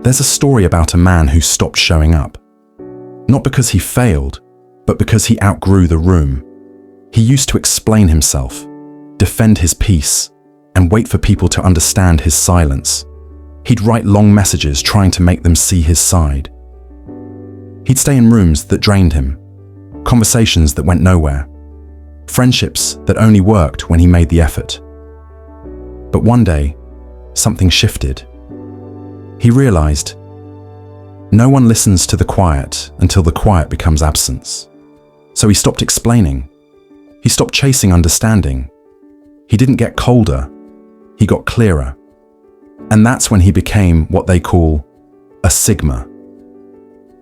There's a story about a man who stopped showing up. Not because he failed, but because he outgrew the room. He used to explain himself, defend his peace, and wait for people to understand his silence. He'd write long messages trying to make them see his side. He'd stay in rooms that drained him, conversations that went nowhere, friendships that only worked when he made the effort. But one day, something shifted. He realized, no one listens to the quiet until the quiet becomes absence. So he stopped explaining. He stopped chasing understanding. He didn't get colder, he got clearer. And that's when he became what they call a Sigma.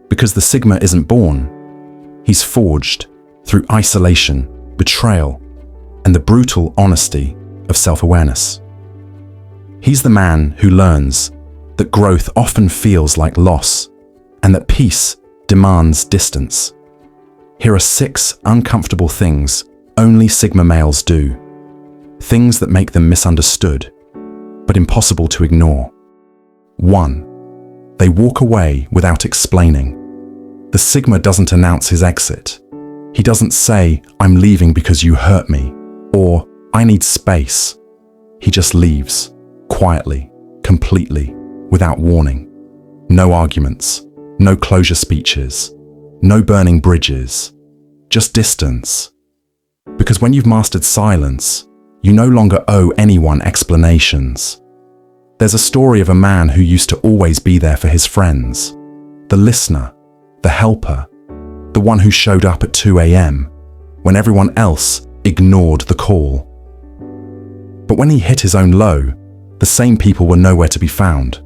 Because the Sigma isn't born, he's forged through isolation, betrayal, and the brutal honesty of self-awareness. He's the man who learns that growth often feels like loss and that peace demands distance. Here are 6 uncomfortable things only Sigma males do. Things that make them misunderstood, but impossible to ignore. 1. They walk away without explaining. The Sigma doesn't announce his exit. He doesn't say, "I'm leaving because you hurt me," or "I need space." He just leaves, quietly, completely, without warning. No arguments, no closure speeches, no burning bridges, just distance. Because when you've mastered silence, you no longer owe anyone explanations. There's a story of a man who used to always be there for his friends, the listener, the helper, the one who showed up at 2 a.m. when everyone else ignored the call. But when he hit his own low, the same people were nowhere to be found.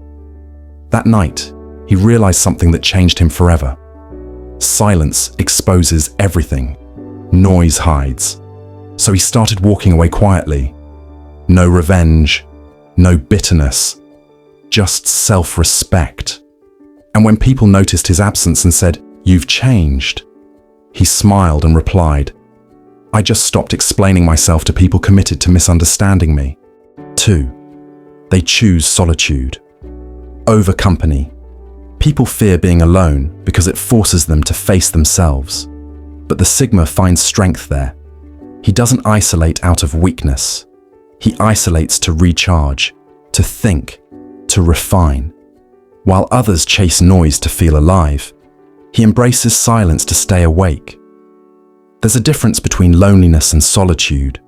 That night, he realized something that changed him forever. Silence exposes everything. Noise hides. So he started walking away quietly. No revenge, no bitterness, just self-respect. And when people noticed his absence and said, "You've changed," he smiled and replied, "I just stopped explaining myself to people committed to misunderstanding me." 2. They choose solitude over company. People fear being alone because it forces them to face themselves. But the Sigma finds strength there. He doesn't isolate out of weakness. He isolates to recharge, to think, to refine. While others chase noise to feel alive, he embraces silence to stay awake. There's a difference between loneliness and solitude.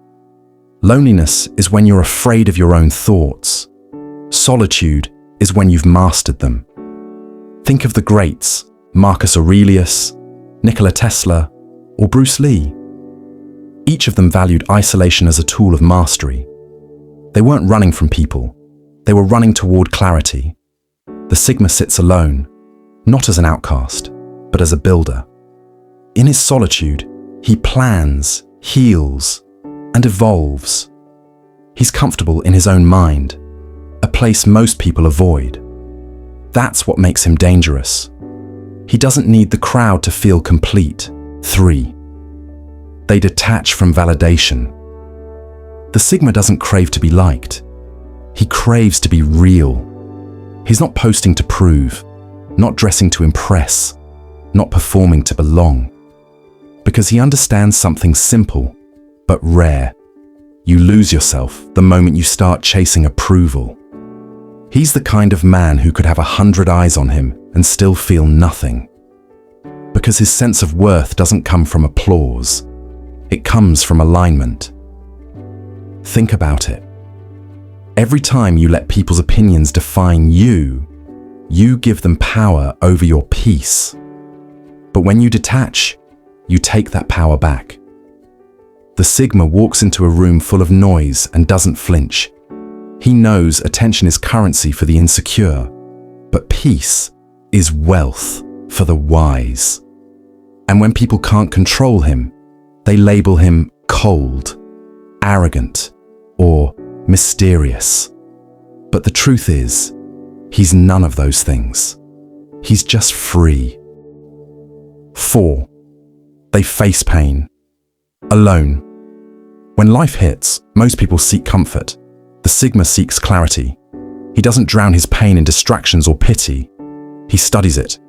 Loneliness is when you're afraid of your own thoughts. Solitude is when you've mastered them. Think of the greats, Marcus Aurelius, Nikola Tesla, or Bruce Lee. Each of them valued isolation as a tool of mastery. They weren't running from people, they were running toward clarity. The Sigma sits alone, not as an outcast, but as a builder. In his solitude, he plans, heals, and evolves. He's comfortable in his own mind, a place most people avoid. That's what makes him dangerous. He doesn't need the crowd to feel complete. 3. They detach from validation. The Sigma doesn't crave to be liked. He craves to be real. He's not posting to prove, not dressing to impress, not performing to belong. Because he understands something simple, but rare. You lose yourself the moment you start chasing approval. He's the kind of man who could have 100 eyes on him and still feel nothing. Because his sense of worth doesn't come from applause. It comes from alignment. Think about it. Every time you let people's opinions define you, you give them power over your peace. But when you detach, you take that power back. The Sigma walks into a room full of noise and doesn't flinch. He knows attention is currency for the insecure, but peace is wealth for the wise. And when people can't control him, they label him cold, arrogant, or mysterious. But the truth is, he's none of those things. He's just free. 4. They face pain. Alone. When life hits, most people seek comfort. The Sigma seeks clarity. He doesn't drown his pain in distractions or pity. He studies it.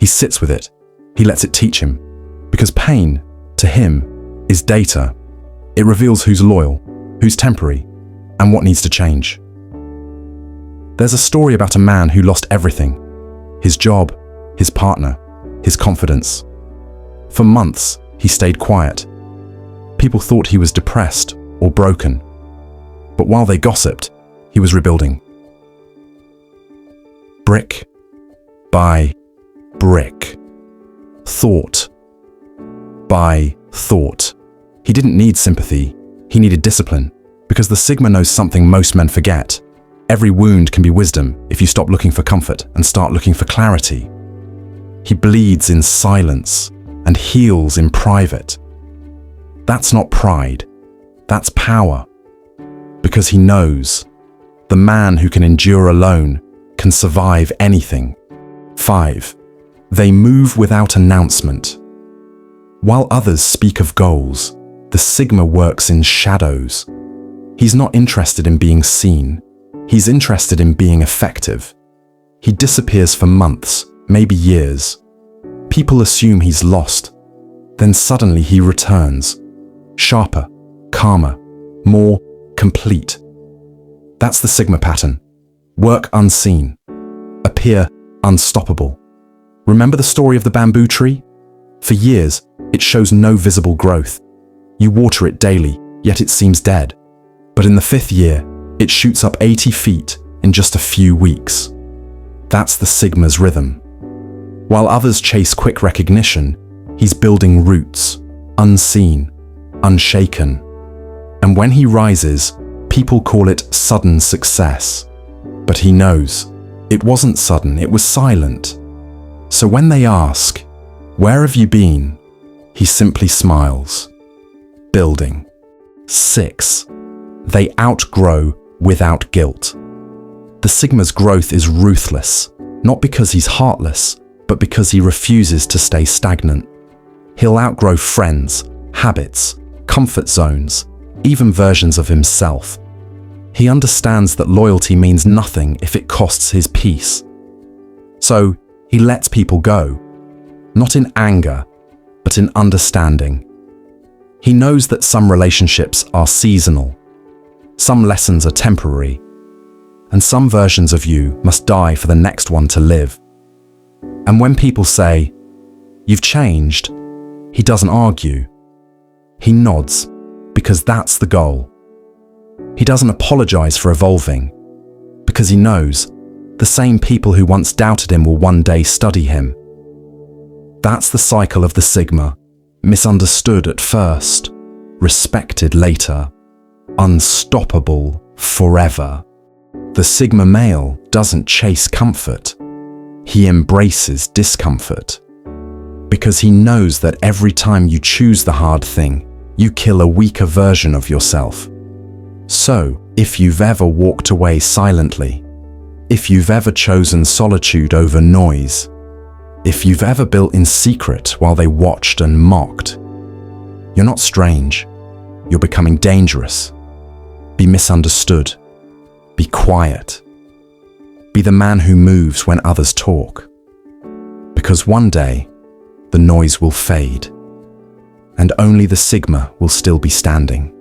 He sits with it. He lets it teach him. Because pain, to him, is data. It reveals who's loyal, who's temporary, and what needs to change. There's a story about a man who lost everything: his job, his partner, his confidence. For months, he stayed quiet. People thought he was depressed or broken. But while they gossiped, he was rebuilding. Brick by brick. Thought by thought. He didn't need sympathy. He needed discipline. Because the Sigma knows something most men forget. Every wound can be wisdom if you stop looking for comfort and start looking for clarity. He bleeds in silence and heals in private. That's not pride. That's power. Because he knows the man who can endure alone can survive anything. 5. They move without announcement. While others speak of goals, the Sigma works in shadows. He's not interested in being seen. He's interested in being effective. He disappears for months, maybe years. People assume he's lost. Then suddenly he returns. Sharper, calmer, more complete. That's the Sigma pattern. Work unseen. Appear unstoppable. Remember the story of the bamboo tree? For years, it shows no visible growth. You water it daily, yet it seems dead. But in the 5th year, it shoots up 80 feet in just a few weeks. That's the Sigma's rhythm. While others chase quick recognition, he's building roots, unseen, unshaken. And when he rises, people call it sudden success. But he knows it wasn't sudden, it was silent. So when they ask, "Where have you been?" he simply smiles. Building. 6. They outgrow without guilt. The Sigma's growth is ruthless, not because he's heartless, but because he refuses to stay stagnant. He'll outgrow friends, habits, comfort zones, even versions of himself. He understands that loyalty means nothing if it costs his peace. So he lets people go, not in anger, but in understanding. He knows that some relationships are seasonal, some lessons are temporary, and some versions of you must die for the next one to live. And when people say, "You've changed," he doesn't argue. He nods, because that's the goal. He doesn't apologize for evolving, because he knows the same people who once doubted him will one day study him. That's the cycle of the Sigma, misunderstood at first, respected later, unstoppable forever. The Sigma male doesn't chase comfort. He embraces discomfort. Because he knows that every time you choose the hard thing, you kill a weaker version of yourself. So, if you've ever walked away silently, if you've ever chosen solitude over noise, if you've ever built in secret while they watched and mocked, you're not strange. You're becoming dangerous. Be misunderstood. Be quiet. Be the man who moves when others talk. Because one day, the noise will fade, and only the Sigma will still be standing.